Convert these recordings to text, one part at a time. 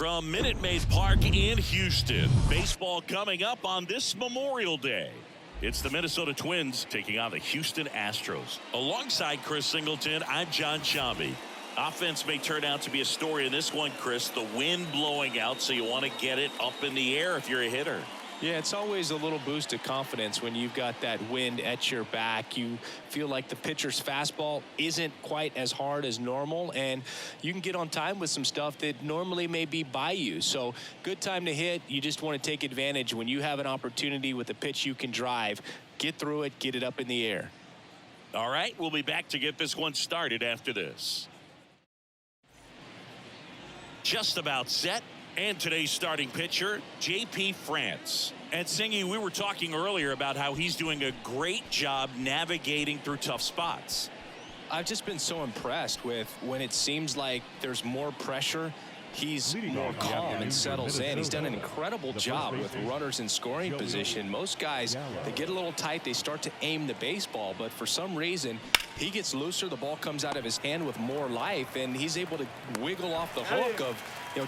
From Minute Maid Park in Houston, baseball coming up on this Memorial Day. It's the Minnesota Twins taking on the Houston Astros. Alongside Chris Singleton, I'm John Chambi. Offense may turn out to be a story in this one, Chris. The wind blowing out, so you want to get it up in the air if you're a hitter. Yeah, it's always a little boost of confidence when you've got that wind at your back. You feel like the pitcher's fastball isn't quite as hard as normal, and you can get on time with some stuff that normally may be by you. So good time to hit. You just want to take advantage when you have an opportunity with a pitch you can drive. Get through it, get it up in the air. All right, we'll be back to get this one started after this. Just about set. And today's starting pitcher, J.P. France. And Singy, we were talking earlier about how he's doing a great job navigating through tough spots. I've just been so impressed with when it seems like there's more pressure. He's more calm and settles in. He's done an incredible job with runners in scoring position. Most guys, they get a little tight, they start to aim the baseball, but for some reason, he gets looser, the ball comes out of his hand with more life, and he's able to wiggle off the hook of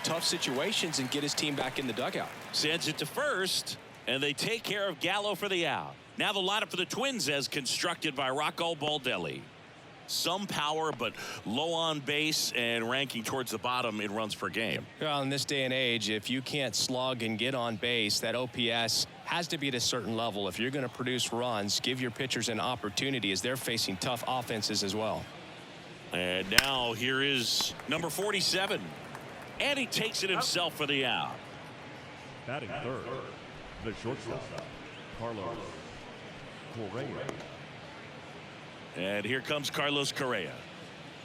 tough situations and get his team back in the dugout. Sends it to first, and they take care of Gallo for the out. Now the lineup for the Twins as constructed by Rocco Baldelli. Some power, but low on base and ranking towards the bottom in runs per game. Well, in this day and age, if you can't slug and get on base, that OPS has to be at a certain level. If you're going to produce runs, give your pitchers an opportunity as they're facing tough offenses as well. And now here is number 47. And he takes it himself for the out. Batting third, the shortstop, Carlos Correa. And here comes Carlos Correa.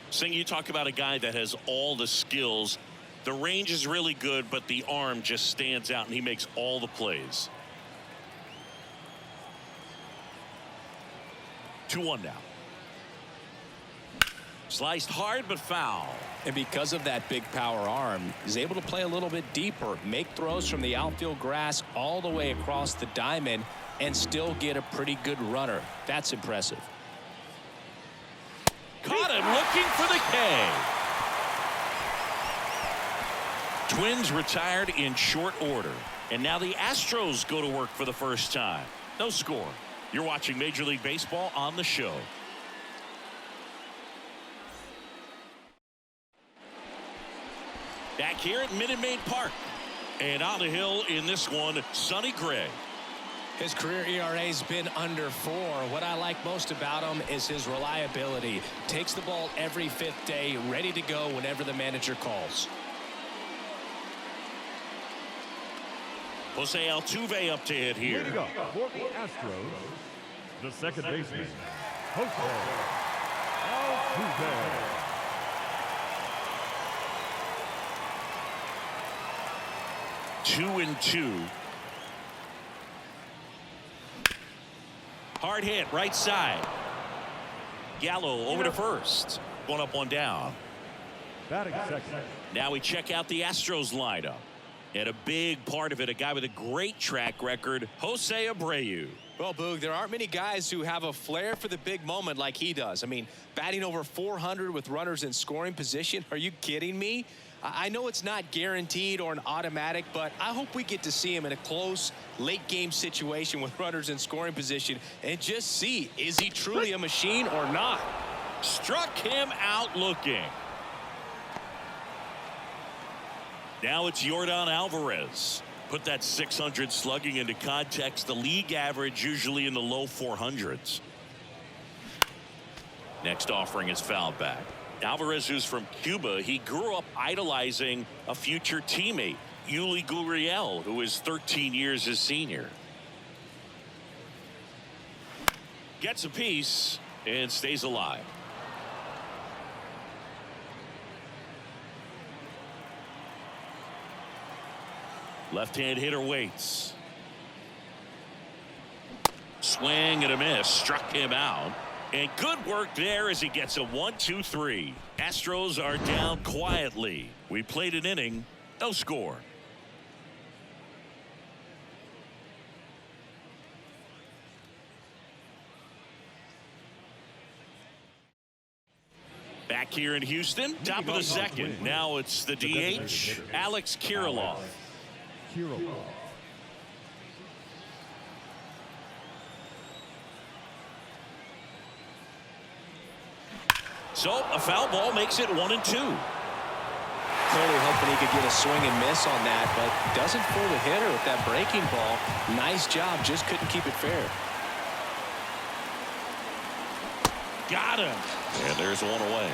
Sing, you talk about a guy that has all the skills. The range is really good, but the arm just stands out, and he makes all the plays. 2-1 now. Sliced hard, but foul. And because of that big power arm, he's able to play a little bit deeper, make throws from the outfield grass all the way across the diamond, and still get a pretty good runner. That's impressive. Caught him looking for the K. Twins retired in short order. And now the Astros go to work for the first time. No score. You're watching Major League Baseball on the show. Back here at Minute Maid Park. And on the hill in this one, Sonny Gray. His career ERA's been under 4. What I like most about him is his reliability. Takes the ball every 5th day, ready to go whenever the manager calls. Jose Altuve up to hit here. Leading up for the Astros, the second baseman, Jose Altuve. 2-2. Hard hit, right side. Gallo over to first. One up, one down. Batting second. Now we check out the Astros lineup. And a big part of it, a guy with a great track record, Jose Abreu. Well, Boog, there aren't many guys who have a flair for the big moment like he does. I mean, batting over 400 with runners in scoring position. Are you kidding me? I know it's not guaranteed or an automatic, but I hope we get to see him in a close late game situation with runners in scoring position and just see, is he truly a machine or not? Struck him out looking. Now it's Yordan Alvarez. Put that 600 slugging into context. The league average usually in the low 400s. Next offering is fouled back. Alvarez, who's from Cuba, he grew up idolizing a future teammate, Yuli Gurriel, who is 13 years his senior. Gets a piece and stays alive. Left-hand hitter waits. Swing and a miss. Struck him out. And good work there as he gets a 1-2-3. Astros are down quietly. We played an inning. No score. Back here in Houston, top of the second. Now it's the DH, Alex Kirilloff. So a foul ball makes it 1-2. Clearly hoping he could get a swing and miss on that, but doesn't fool the hitter with that breaking ball. Nice job, just couldn't keep it fair. Got him. And there's one away.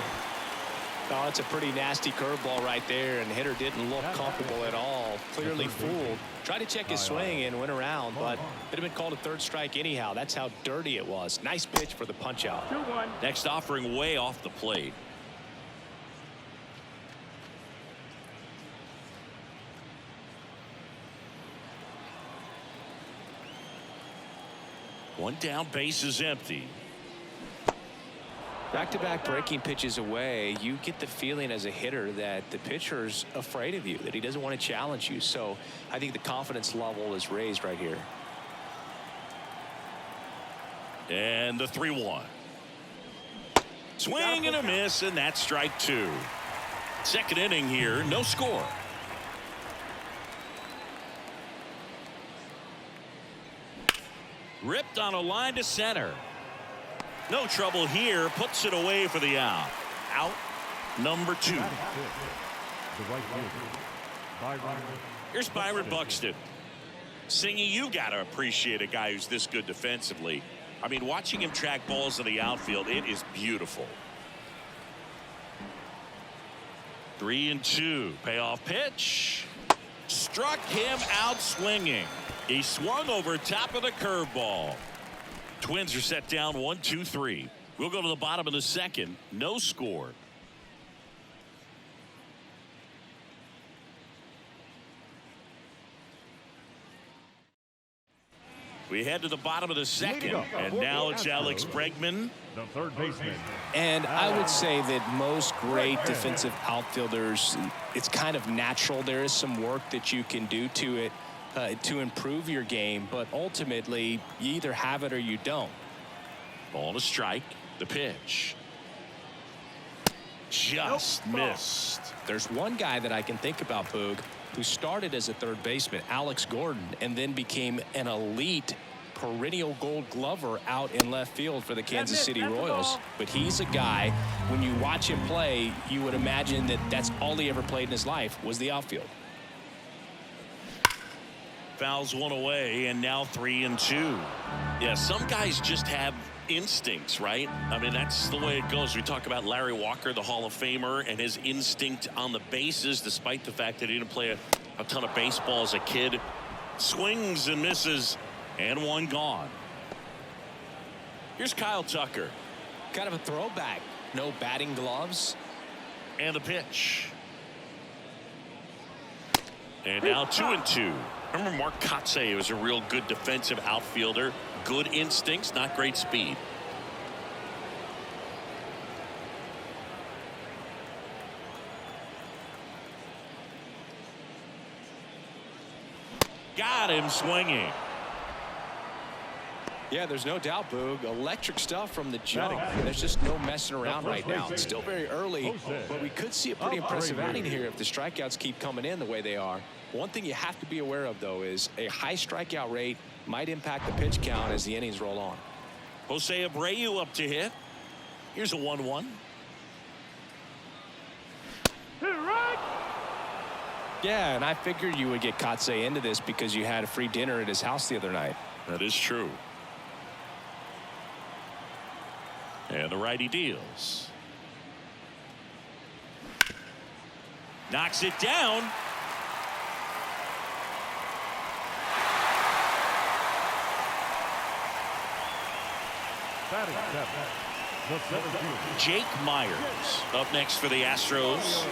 Oh, it's a pretty nasty curveball right there, and the hitter didn't look comfortable at all. Clearly fooled. Tried to check his swing and went around, but it'd have been called a third strike anyhow. That's how dirty it was. Nice pitch for the punch out. Next offering way off the plate. One down, base is empty. Back-to-back breaking pitches away, you get the feeling as a hitter that the pitcher's afraid of you, that he doesn't want to challenge you. So I think the confidence level is raised right here. And the 3-1. Swing and a miss, and that's strike two. Second inning here, no score. Ripped on a line to center. No trouble here. Puts it away for the out. Out number 2. Here's Byron Buxton. Singy, you got to appreciate a guy who's this good defensively. I mean, watching him track balls in the outfield, it is beautiful. 3-2. Payoff pitch. Struck him out swinging. He swung over top of the curveball. Twins are set down 1-2-3. We'll go to the bottom of the second. No score. We head to the bottom of the second, and now it's Alex Bregman, the third baseman. And I would say that most great defensive outfielders, it's kind of natural. There is some work that you can do to it to improve your game, but ultimately you either have it or you don't. Ball to strike. The pitch. Just missed. There's one guy that I can think about, Boog, who started as a third baseman, Alex Gordon, and then became an elite perennial gold glover out in left field for the Kansas City Royals. But he's a guy, when you watch him play, you would imagine that that's all he ever played in his life was the outfield. Fouls one away, and now 3-2. Yeah, some guys just have instincts, right? I mean, that's the way it goes. We talk about Larry Walker, the Hall of Famer, and his instinct on the bases, despite the fact that he didn't play a ton of baseball as a kid. Swings and misses, and one gone. Here's Kyle Tucker. Kind of a throwback. No batting gloves. And the pitch. And now 2-2. Remember Mark Kotsay was a real good defensive outfielder. Good instincts, not great speed. Got him swinging. Yeah, there's no doubt, Boog. Electric stuff from the jump. There's just no messing around right now. It's still very early, but we could see a pretty impressive outing here if the strikeouts keep coming in the way they are. One thing you have to be aware of, though, is a high strikeout rate might impact the pitch count as the innings roll on. Jose Abreu up to hit. Here's a 1-1. Yeah, and I figured you would get Kotsay into this because you had a free dinner at his house the other night. That is true. And the righty deals. Knocks it down. Batting seven, the 17th. Jake Myers up next for the Astros.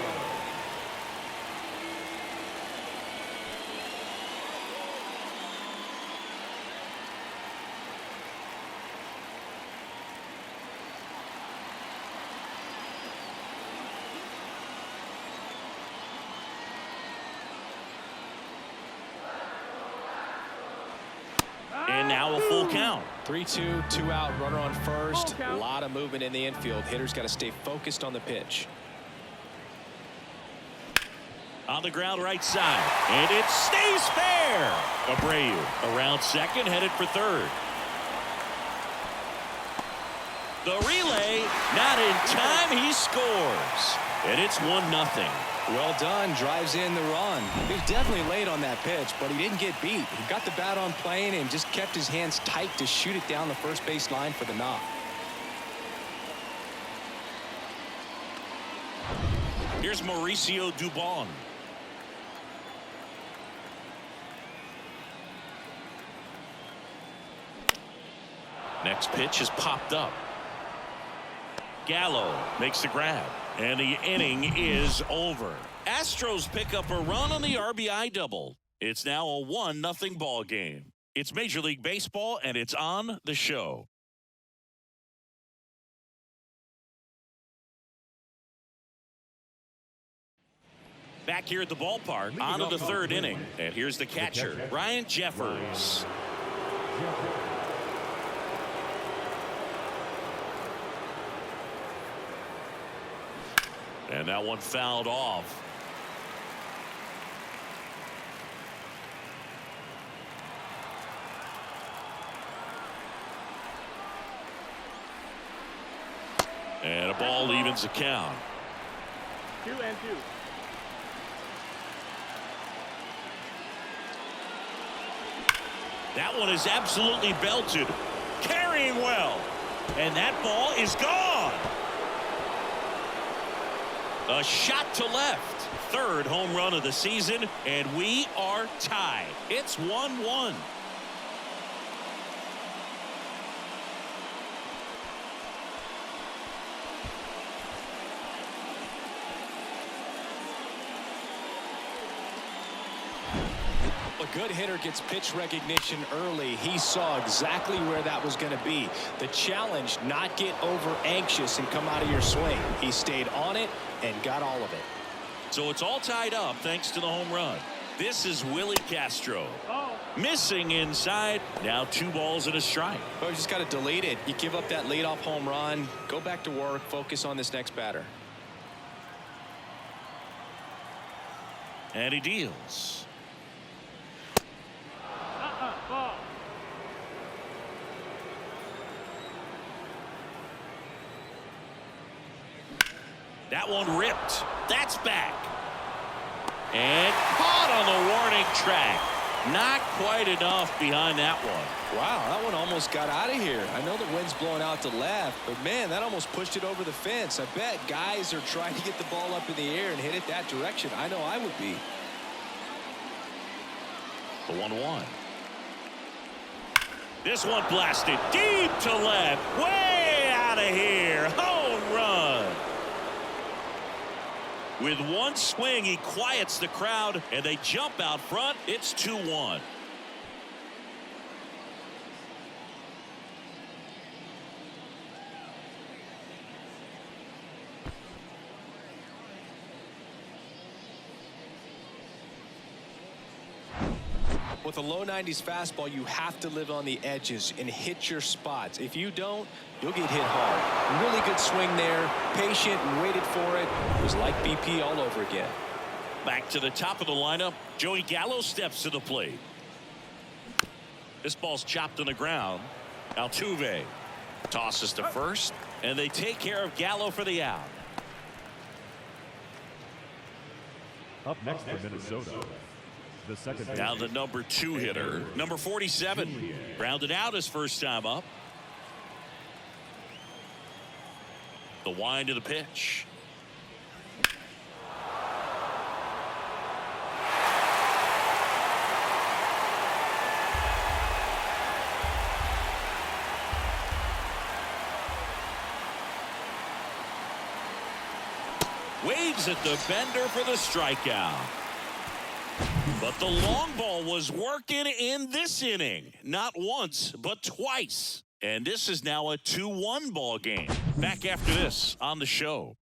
And now a full count. 3-2, 2 out, runner on first. A lot of movement in the infield. Hitter's got to stay focused on the pitch. On the ground right side, and it stays fair. Abreu around second, headed for third. The relay, not in time, he scores. And it's 1-0. Well done, drives in the run. He was definitely late on that pitch, but he didn't get beat. He got the bat on plane and just kept his hands tight to shoot it down the first base line for the knock. Here's Mauricio Dubon. Next pitch is popped up. Gallo makes the grab, and the inning is over. Astros pick up a run on the RBI double. It's now a 1-0 ball game. It's Major League Baseball, and it's on the show. Back here at the ballpark, on to the third inning. And here's the catcher, Ryan Jeffers. And that one fouled off. And a ball evens the count. 2-2. That one is absolutely belted. Carrying well. And that ball is gone. A shot to left. Third home run of the season, and we are tied. It's 1-1. A good hitter gets pitch recognition early. He saw exactly where that was going to be. The challenge, not get over anxious and come out of your swing. He stayed on it and got all of it. So it's all tied up thanks to the home run. This is Willie Castro. Missing inside. Now 2 balls and a strike. Well, you just got to delete it. You give up that leadoff home run. Go back to work. Focus on this next batter. And he deals. That one ripped. That's back. And caught on the warning track. Not quite enough behind that one. Wow, that one almost got out of here. I know the wind's blowing out to left, but man, that almost pushed it over the fence. I bet guys are trying to get the ball up in the air and hit it that direction. I know I would be. The 1-1. This one blasted deep to left. Way out of here. Home run. With one swing, he quiets the crowd, and they jump out front. It's 2-1. With a low 90s fastball, you have to live on the edges and hit your spots. If you don't, you'll get hit hard. Really good swing there. Patient and waited for it. It was like BP all over again. Back to the top of the lineup. Joey Gallo steps to the plate. This ball's chopped on the ground. Altuve tosses to first, and they take care of Gallo for the out. Up next for Minnesota, the second baseman. Now the number 2 hitter, number 47, grounded out his first time up. The wind of the pitch. Waves at the bender for the strikeout. But the long ball was working in this inning. Not once, but twice. And this is now a 2-1 ball game. Back after this on the show.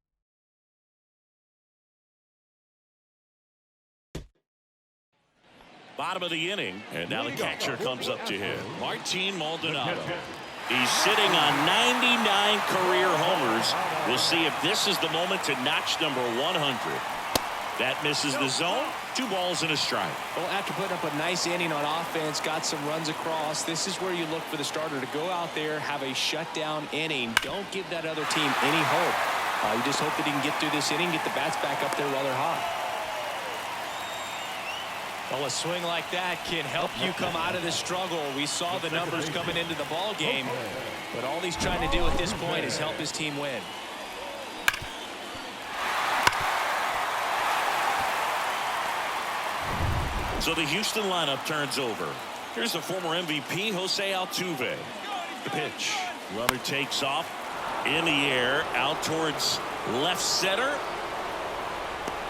Bottom of the inning, and now the catcher comes up to him. Martin Maldonado. He's sitting on 99 career homers. We'll see if this is the moment to notch number 100. That misses the zone. 2 balls and a strike. Well, after putting up a nice inning on offense, got some runs across, this is where you look for the starter to go out there, have a shutdown inning. Don't give that other team any hope. You just hope that he can get through this inning, get the bats back up there while they're hot. Well, a swing like that can help you come out of the struggle. We saw the numbers coming into the ball game, but all he's trying to do at this point is help his team win. So the Houston lineup turns over. Here's the former MVP, Jose Altuve. The pitch. Runner takes off in the air, out towards left center.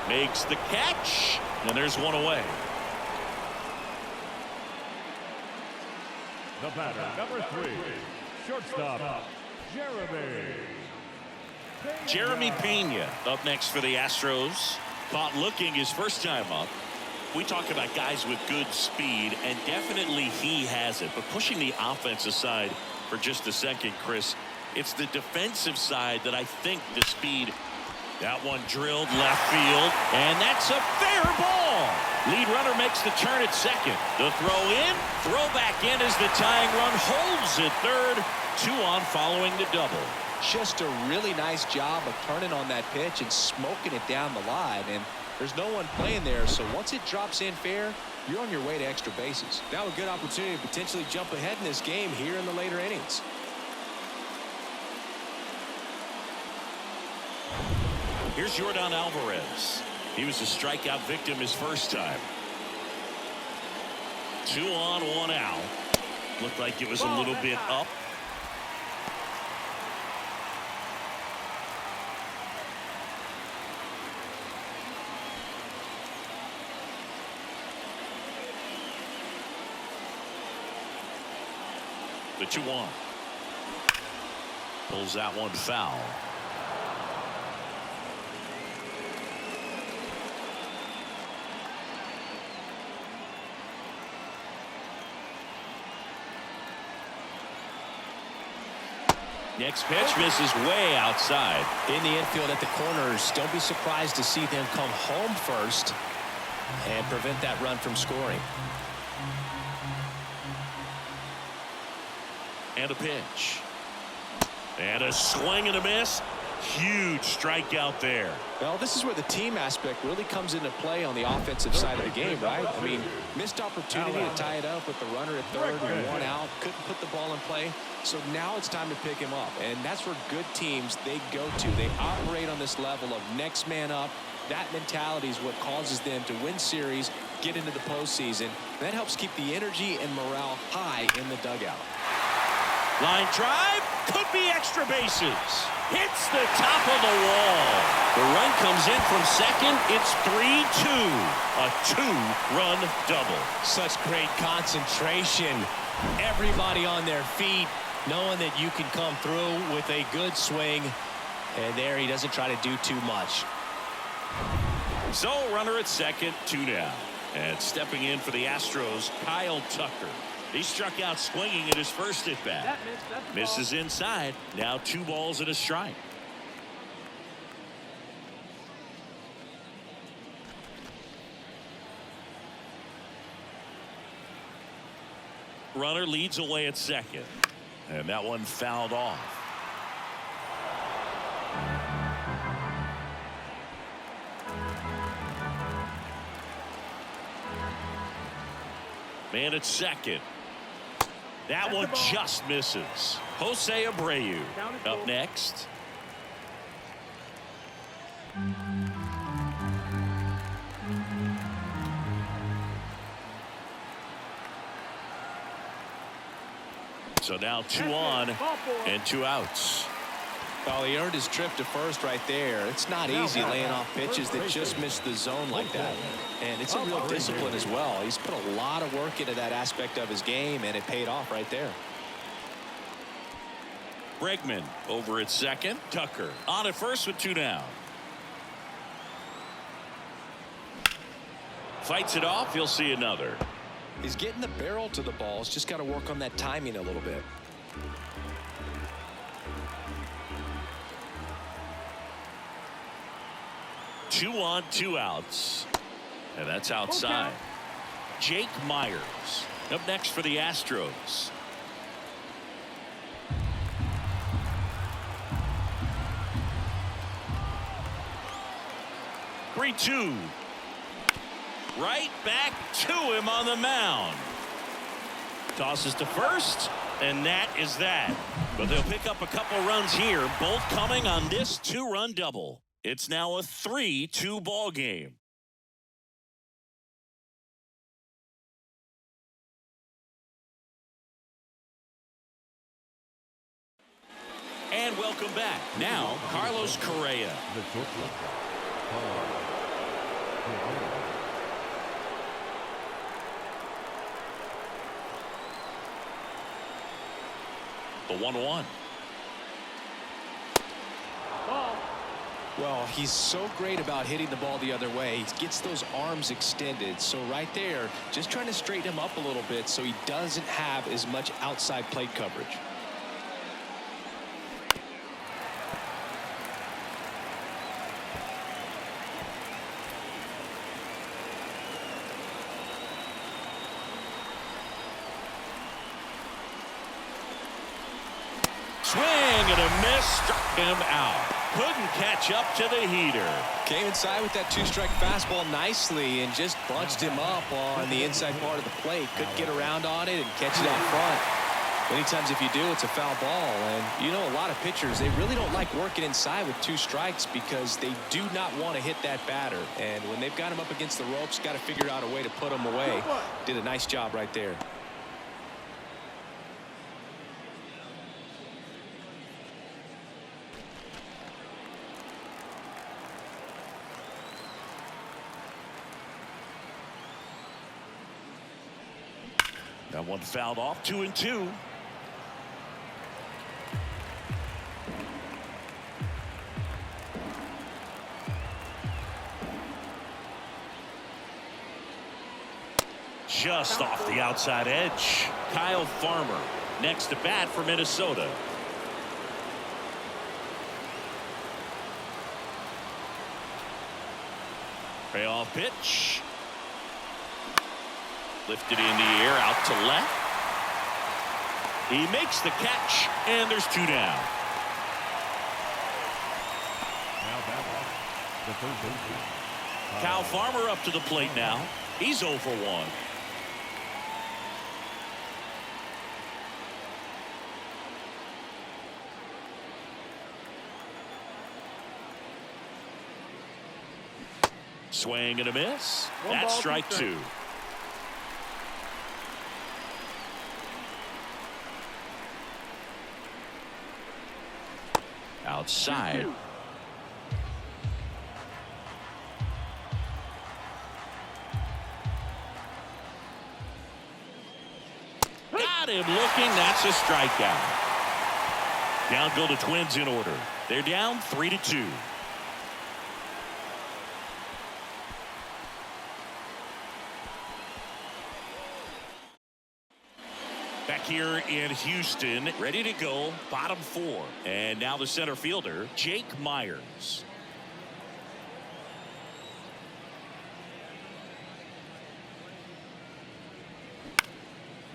Makes the catch, and there's one away. The batter, number 3, shortstop, Jeremy Pena up next for the Astros. Caught looking his first time up. We talk about guys with good speed, and definitely he has it. But pushing the offense aside for just a second, Chris, it's the defensive side that I think the speed. That one drilled left field, and that's a fair ball. Lead runner makes the turn at second. The throw in, throw back in as the tying run holds at third. 2 on following the double. Just a really nice job of turning on that pitch and smoking it down the line. And there's no one playing there, so once it drops in fair, you're on your way to extra bases. Now a good opportunity to potentially jump ahead in this game here in the later innings. Here's Yordan Alvarez. He was a strikeout victim his first time. 2 on, 1 out. Looked like it was a little bit up. The 2-1. Pulls that one foul. Next pitch misses way outside. In the infield at the corners, don't be surprised to see them come home first and prevent that run from scoring. And a pitch. And a swing and a miss. Huge strikeout there. Well, this is where the team aspect really comes into play on the offensive side of the game, right? I mean, missed opportunity to tie it up with the runner at third and 1 out. Couldn't put the ball in play. So now it's time to pick him up. And that's where good teams, they go to. They operate on this level of next man up. That mentality is what causes them to win series, get into the postseason. That helps keep the energy and morale high in the dugout. Line drive, could be extra bases. Hits the top of the wall. The run comes in from second. It's 3-2. A 2-run double. Such great concentration. Everybody on their feet, knowing that you can come through with a good swing. And there he doesn't try to do too much. So runner at second, 2 down. And stepping in for the Astros, Kyle Tucker. He struck out swinging at his first at bat. Misses inside. Now 2 balls and a strike. Runner leads away at second. And that one fouled off. Man at second. That one just misses. Jose Abreu up next. So now 2 on and 2 outs. Well, he earned his trip to first right there. It's not easy laying off pitches that just miss the zone like that. And it's a real discipline as well. He's put a lot of work into that aspect of his game, and it paid off right there. Bregman over at second. Tucker on at first with 2 down. Fights it off. You'll see another. He's getting the barrel to the ball. He's just got to work on that timing a little bit. Two on, two outs. And that's outside. Okay. Jake Myers up next for the Astros. Three-two. Right back to him on the mound. Tosses to first, and that is that. But they'll pick up a couple runs here, both coming on this two-run double. It's now a 3-2 ball game. And welcome back. Now, Carlos Correa. The 1-1. Well, he's so great about hitting the ball the other way. He gets those arms extended. So right there, just trying to straighten him up a little bit so he doesn't have as much outside plate coverage. Swing and a miss, struck him out. Couldn't catch up to the heater. Came inside with that two-strike fastball nicely and just bunched him up on the inside part of the plate. Couldn't get around on it and catch it out front. Many times if you do, it's a foul ball. And you know, a lot of pitchers, they really don't like working inside with two strikes because they do not want to hit that batter. And when they've got him up against the ropes, got to figure out a way to put him away. Did a nice job right there. That one fouled off. 2-2. Just off the outside edge. Kyle Farmer next to bat for Minnesota. Payoff pitch. Lifted in the air, out to left. He makes the catch, and there's two down. Now back the third baseman. Kyle Farmer up to the plate now. He's 0 for 1. Swing and a miss. That's strike two. Outside. Got him looking. That's a strikeout. Down go the Twins in order. They're down 3-2. Back here in Houston, ready to go, bottom 4. And now the center fielder, Jake Myers.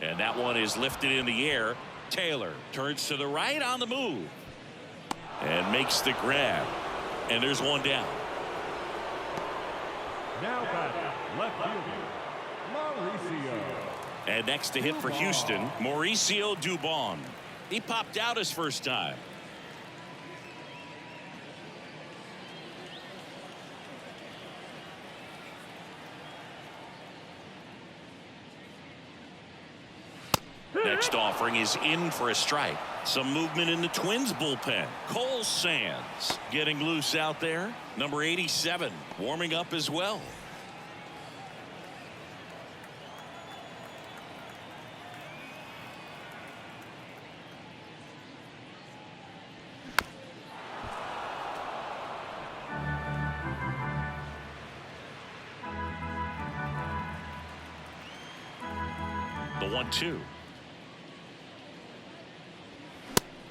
And that one is lifted in the air. Taylor turns to the right on the move. And makes the grab. And there's one down. Now back, left fielder, Mauricio. And next to hit for Houston, Mauricio Dubon. He popped out his first time. Next offering is in for a strike. Some movement in the Twins bullpen. Cole Sands getting loose out there. Number 87 warming up as well. 1-2.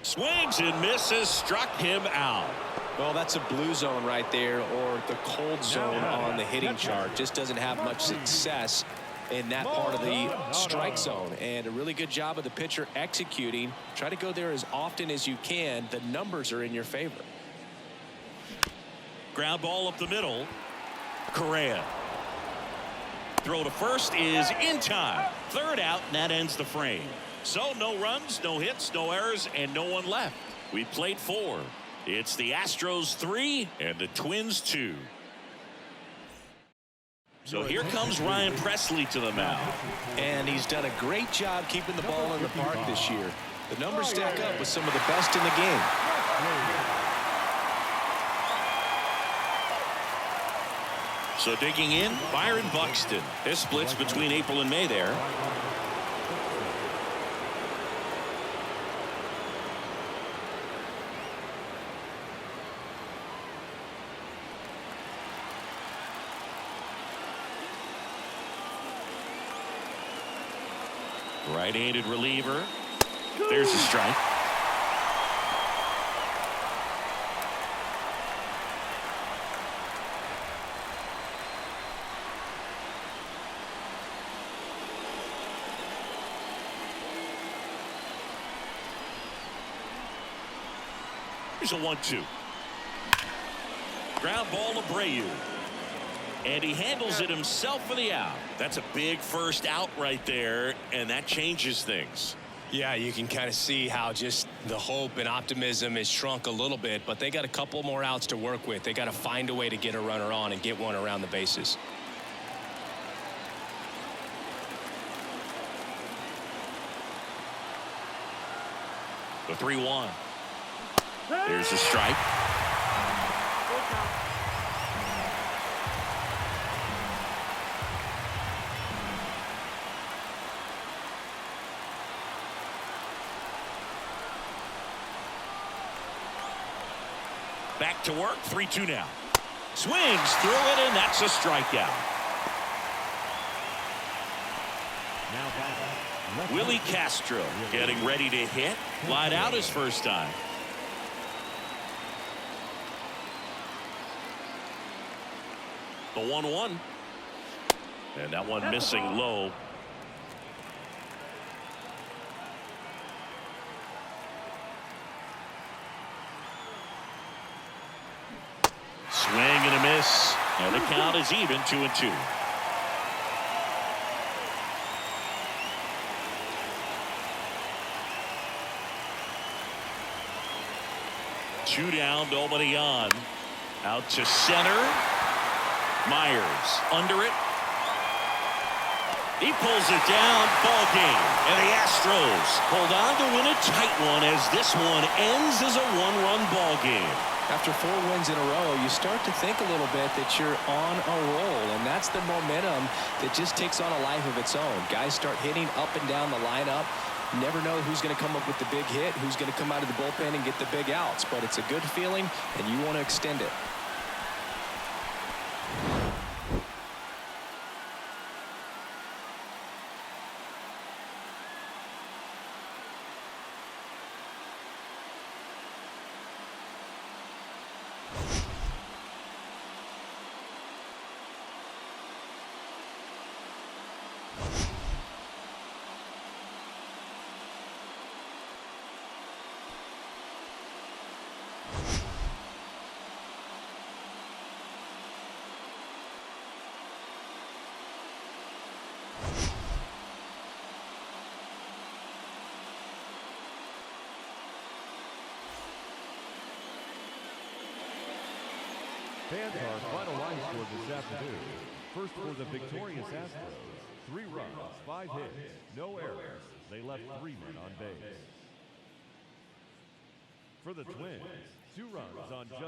Swings and misses, struck him out. Well, that's a blue zone right there, or the cold zone on the hitting chart. Just doesn't have much success in that part of the strike zone. And a really good job of the pitcher executing. Try to go there as often as you can. The numbers are in your favor. Ground ball up the middle. Correa. Throw to first is in time. Third out, and that ends the frame. So no runs, no hits, no errors, and no one left. We played 4. It's the Astros 3 and the Twins 2. So here comes Ryan Presley to the mound. And he's done a great job keeping the ball in the park this year. The numbers stack up with some of the best in the game. So digging in, Byron Buxton. This splits between April and May there. Right-handed reliever. There's a strike. Here's a 1-2. Ground ball to Abreu. And he handles it himself for the out. That's a big first out right there, and that changes things. Yeah, you can kind of see how just the hope and optimism is shrunk a little bit, but they got a couple more outs to work with. They got to find a way to get a runner on and get one around the bases. The 3-1. There's a strike. Back to work, 3-2 now. Swings through it, and that's a strikeout. Willie Castro getting ready to hit. Light out his first time. The 1-1. And that one missing low. Swing and a miss. And the count is even, 2-2. Two down, nobody on. Out to center. Myers under it. He pulls it down. Ball game. And the Astros hold on to win a tight one as this one ends as a one-run ball game. After 4 wins in a row, you start to think a little bit that you're on a roll, and that's the momentum that just takes on a life of its own. Guys start hitting up and down the lineup. You never know who's going to come up with the big hit, who's going to come out of the bullpen and get the big outs, but it's a good feeling, and you want to extend it. Fans, our final line score this afternoon. First for the victorious Astros. 3 runs, 5 hits, no errors. They left 3 men on base. For the Twins, 2 runs on just